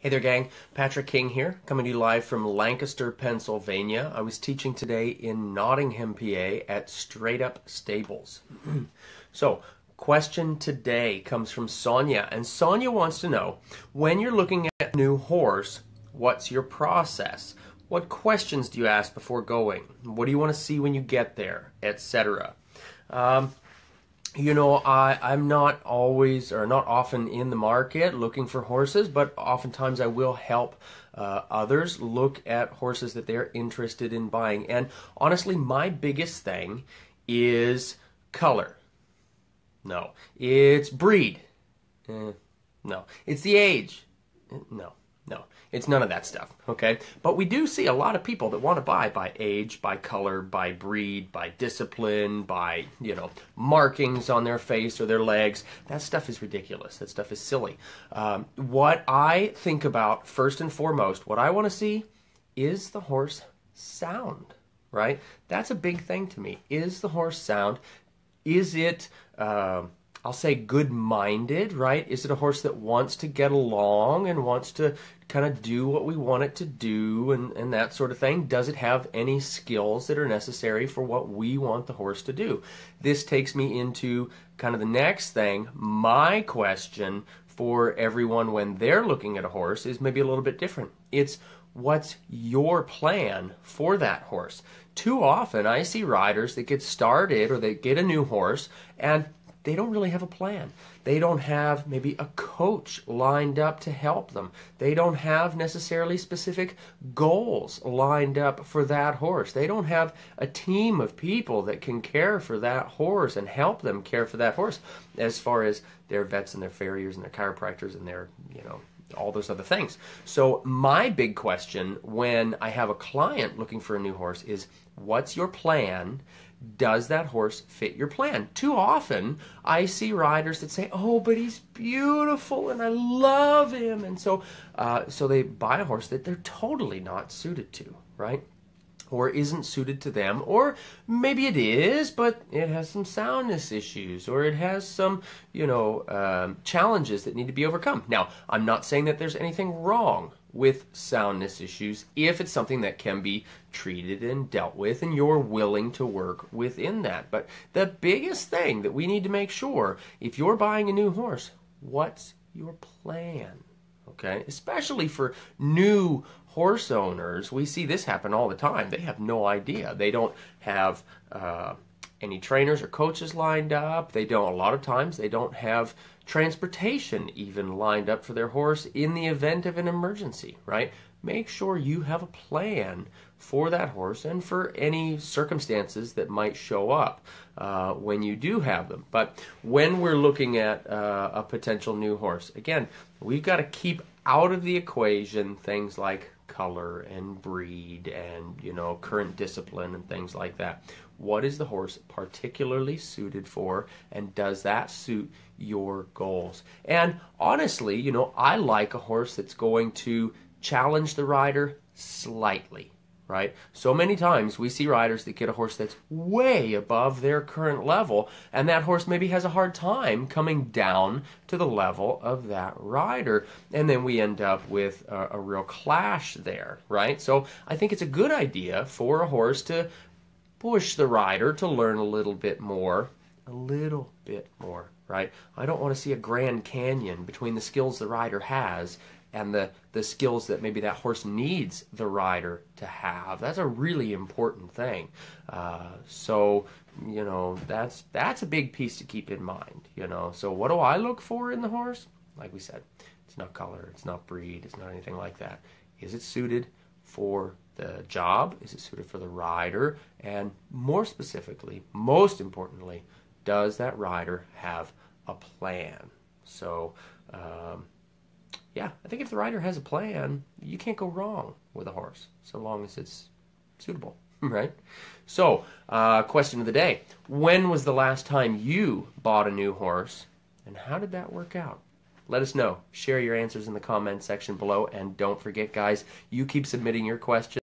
Hey there, gang. Patrick King here, coming to you live from Lancaster, Pennsylvania. I was teaching today in Nottingham, PA at Straight Up Stables. So, question today comes from Sonia, and Sonia wants to know, when you're looking at a new horse, what's your process? What questions do you ask before going? What do you want to see when you get there, etc.? I'm not always or not often in the market looking for horses, but oftentimes I will help others look at horses that they're interested in buying. And honestly, my biggest thing is color. No. It's breed. No. It's the age. No. It's none of that stuff, okay? But we do see a lot of people that want to buy by age, by color, by breed, by discipline, by, markings on their face or their legs. That stuff is ridiculous. That stuff is silly. What I think about, first and foremost, what I want to see is the horse sound, right? That's a big thing to me. Is the horse sound? Is it... I'll say good-minded, right? Is it a horse that wants to get along and wants to kind of do what we want it to do and that sort of thing? Does it have any skills that are necessary for what we want the horse to do? This takes me into kind of the next thing. My question for everyone when they're looking at a horse is maybe a little bit different. It's, what's your plan for that horse? Too often I see riders that get started or they get a new horse and they don't really have a plan. They don't have maybe a coach lined up to help them. They don't have necessarily specific goals lined up for that horse. They don't have a team of people that can care for that horse and help them care for that horse as far as their vets and their farriers and their chiropractors and their, all those other things. So my big question when I have a client looking for a new horse is, what's your plan? Does that horse fit your plan? Too often, I see riders that say, oh, but he's beautiful and I love him. And so they buy a horse that they're totally not suited to, right? Or isn't suited to them, or maybe it is, but it has some soundness issues, or it has some, challenges that need to be overcome. Now, I'm not saying that there's anything wrong with soundness issues if it's something that can be treated and dealt with and you're willing to work within that. But the biggest thing that we need to make sure, if you're buying a new horse, what's your plan? Okay, especially for new horse owners, we see this happen all the time. They have no idea. They don't have any trainers or coaches lined up. A lot of times they don't have transportation even lined up for their horse in the event of an emergency, right? Make sure you have a plan for that horse and for any circumstances that might show up when you do have them. But when we're looking at a potential new horse, again, we've got to keep out of the equation things like color and breed and, current discipline and things like that. What is the horse particularly suited for, and does that suit your goals? And honestly, I like a horse that's going to challenge the rider slightly, right? So many times we see riders that get a horse that's way above their current level, and that horse maybe has a hard time coming down to the level of that rider, and then we end up with a real clash there, right? So I think it's a good idea for a horse to push the rider to learn a little bit more, right? I don't want to see a Grand Canyon between the skills the rider has and the skills that maybe that horse needs the rider to have. That's a really important thing. So that's a big piece to keep in mind, So what do I look for in the horse? Like we said, it's not color, it's not breed, it's not anything like that. Is it suited for the job? Is it suited for the rider? And more specifically, most importantly, does that rider have a plan? So, I think if the rider has a plan, you can't go wrong with a horse, so long as it's suitable, right? So, question of the day. When was the last time you bought a new horse, and how did that work out? Let us know. Share your answers in the comment section below, and don't forget, guys, you keep submitting your questions.